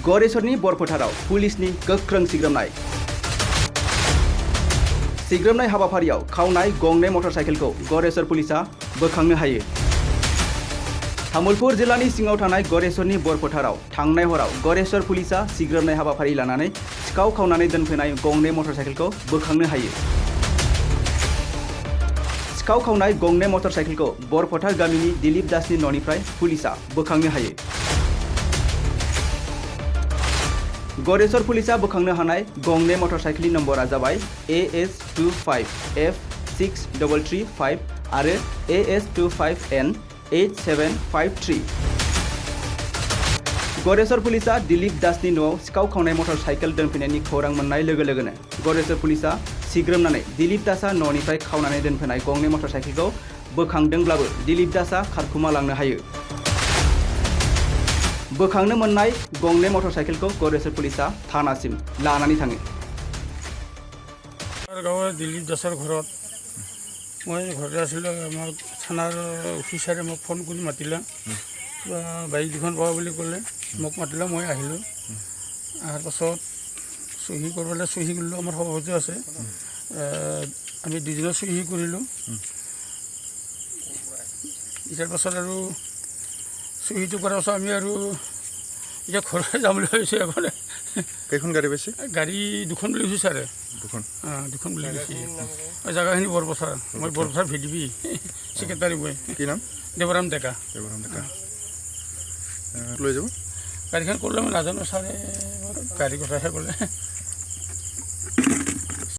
गरेसरनि बरफोथाराव पुलिसनि गोख्रों सिग्रोमनाय हाबाफारियाव खावनाय गंनै मटरसाइकेलखौ गरेसर पुलिसा बोखांनो हायो। तामुलपुर जिल्लानि सिङाव थानाय गरेसरनि बरफोथाराव थांनाय हराव गरेसर पुलिसा सिग्रोमनाय हाबाफारि लानानै सिखाव खावनानै दोनफैनाय गंनै मटरसाइकेलखौ बोखांनो हायो। सिखाव खावनाय गंनै मटरसाइकेलखौ बरफोथार गामिनि दिलीप दासनि न'निफ्राय पुलिसा बोखांनो हायो। गरेसर पुलिसा बोखांनो हानाय गंनै मटरसाइकेलनि नम्बरा जाबाय AS25F6335 आरो AS25N8753। गरेसर पुलिसा दिलीप दासनि न'आव सिखाव खावनाय मटरसाइकेल दोनफैनायनि खौरां मोननाय लोगो लोगोनो गरेसर पुलिसा सिग्रोमनानै दिलीप दासआ न'निफ्राय खावनानै दोनफैनाय गंनै मटरसाइकेलखौ बोखांदोंब्लाबो दिलीप दासआ खारखुमा लांनो हायो। बोखांनो मोननाय गंनै मटरसाइकेलखौ गरेसर पुलिसा थानासिम लानानै थाङो। गाँव दिलीप दासर घरत मैं घरते आसिल आम थानार अफिसारे मैं फोन कर मातिला बाइक दुखन पा বুলি ক'লে মোক মাতিলে মই আহিলোঁ। অহাৰ পাছত চহী কৰিবলৈ চহী কৰিলোঁ। আমাৰ সভাপতি আছে, আমি দুজনে চহী কৰিলোঁ। ইয়াৰ পাছত আৰু চহীটো কৰাৰ পাছত আমি আৰু এতিয়া ঘৰলৈ যাম বুলি ভাবিছোঁ। এখন কেইখন গাড়ী পাইছে? গাড়ী দুখন বুলি কৈছে ছাৰে। দুখন বুলি কৈছে। জেগাখিনি বৰপথাৰ, মই বৰপথাৰ ভিডিবি ছেক্ৰেটাৰী মই। কি নাম? দেৱৰাম ডেকা। লৈ যাব গাড়ীখন ক'লে মই নাজানো ছাৰে, গাড়ী কথাহে ক'লে।